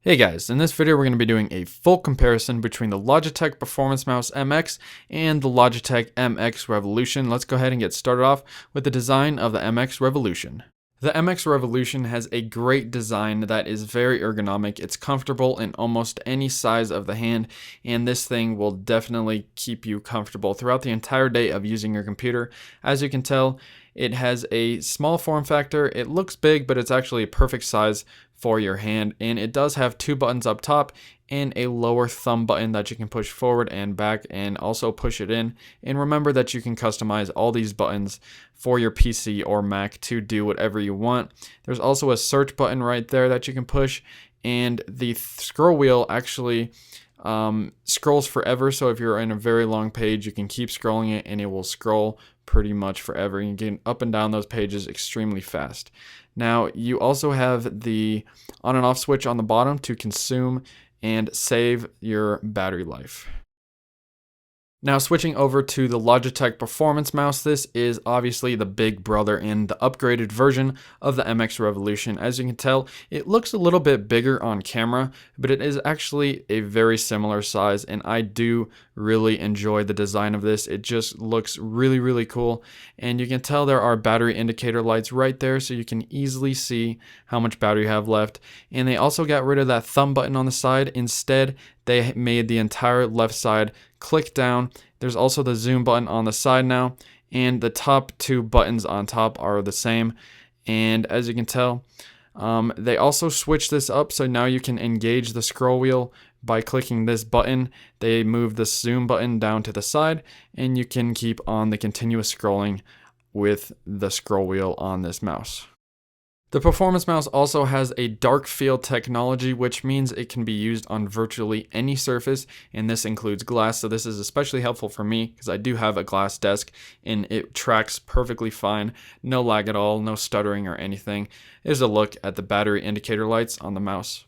Hey guys, in this video we're going to be doing a full comparison between the Logitech Performance Mouse MX and the Logitech MX Revolution. Let's go ahead and get started off with the design of the MX Revolution. The MX Revolution has a great design that is very ergonomic. It's comfortable in almost any size of the hand, and this thing will definitely keep you comfortable throughout the entire day of using your computer. As you can tell, it has a small form factor. It looks big, but it's actually a perfect size for your hand, and it does have two buttons up top and a lower thumb button that you can push forward and back and also push it in. And remember that you can customize all these buttons for your PC or Mac to do whatever you want. There's also a search button right there that you can push, and the scroll wheel actually scrolls forever. So if you're in a very long page, you can keep scrolling it and it will scroll pretty much forever. You can get up and down those pages extremely fast. Now you also have the on and off switch on the bottom to consume and save your battery life. Now switching over to the Logitech Performance Mouse, this is obviously the big brother in the upgraded version of the MX Revolution. As you can tell, it looks a little bit bigger on camera, but it is actually a very similar size, and I do really enjoy the design of this. It just looks really cool, and you can tell there are battery indicator lights right there, so you can easily see how much battery you have left. And they also got rid of that thumb button on the side. Instead, they made the entire left side click down. There's also the zoom button on the side now, and the top two buttons on top are the same. And as you can tell, they also switched this up, so now you can engage the scroll wheel by clicking this button. They moved the zoom button down to the side, and you can keep on the continuous scrolling with the scroll wheel on this mouse. The Performance Mouse also has a dark field technology, which means it can be used on virtually any surface, and this includes glass. So this is especially helpful for me because I do have a glass desk and it tracks perfectly fine. No lag at all, no stuttering or anything. Here's a look at the battery indicator lights on the mouse.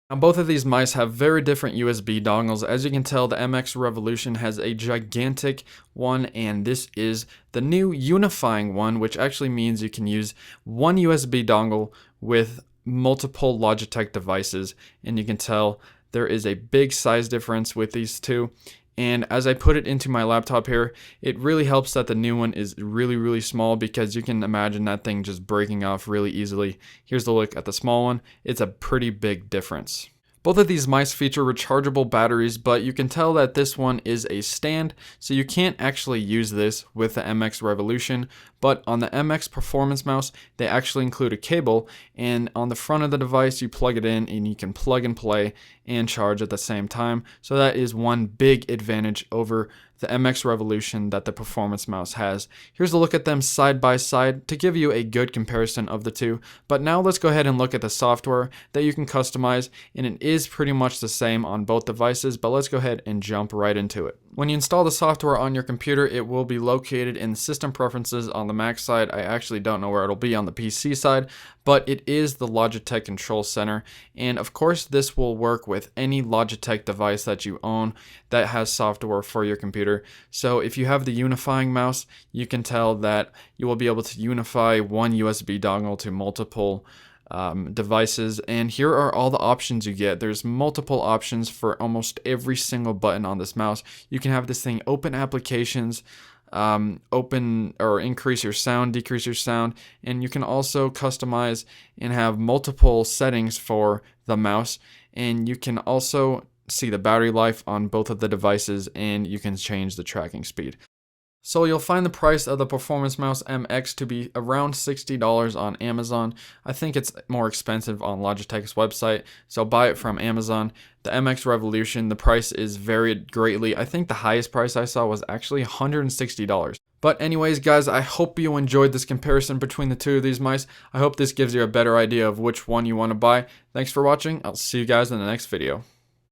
Now both of these mice have very different USB dongles. As you can tell, the MX Revolution has a gigantic one, and this is the new unifying one, which actually means you can use one USB dongle with multiple Logitech devices, and you can tell there is a big size difference with these two. And as I put it into my laptop here, it really helps that the new one is really small, because you can imagine that thing just breaking off really easily. Here's the look at the small one. It's a pretty big difference. Both of these mice feature rechargeable batteries, but you can tell that this one is a stand, so you can't actually use this with the MX Revolution. But on the MX Performance Mouse, they actually include a cable, and on the front of the device, you plug it in and you can plug and play and charge at the same time. So that is one big advantage over the MX Revolution that the Performance Mouse has. Here's a look at them side by side to give you a good comparison of the two. But now let's go ahead and look at the software that you can customize, and it is pretty much the same on both devices, but let's go ahead and jump right into it. When you install the software on your computer, it will be located in System Preferences on the Mac side. I actually don't know where it'll be on the PC side, but it is the Logitech Control Center. And of course, this will work with any Logitech device that you own that has software for your computer. So if you have the unifying mouse, you can tell that you will be able to unify one USB dongle to multiple devices, and here are all the options you get. There's multiple options for almost every single button on this mouse. You can have this thing open applications, open or increase your sound, decrease your sound, and you can also customize and have multiple settings for the mouse, and you can also see the battery life on both of the devices, and you can change the tracking speed. So you'll find the price of the Performance Mouse MX to be around $60 on Amazon. I think it's more expensive on Logitech's website, so buy it from Amazon. The MX Revolution, the price is varied greatly. I think the highest price I saw was actually $160. But anyways, guys, I hope you enjoyed this comparison between the two of these mice. I hope this gives you a better idea of which one you want to buy. Thanks for watching. I'll see you guys in the next video.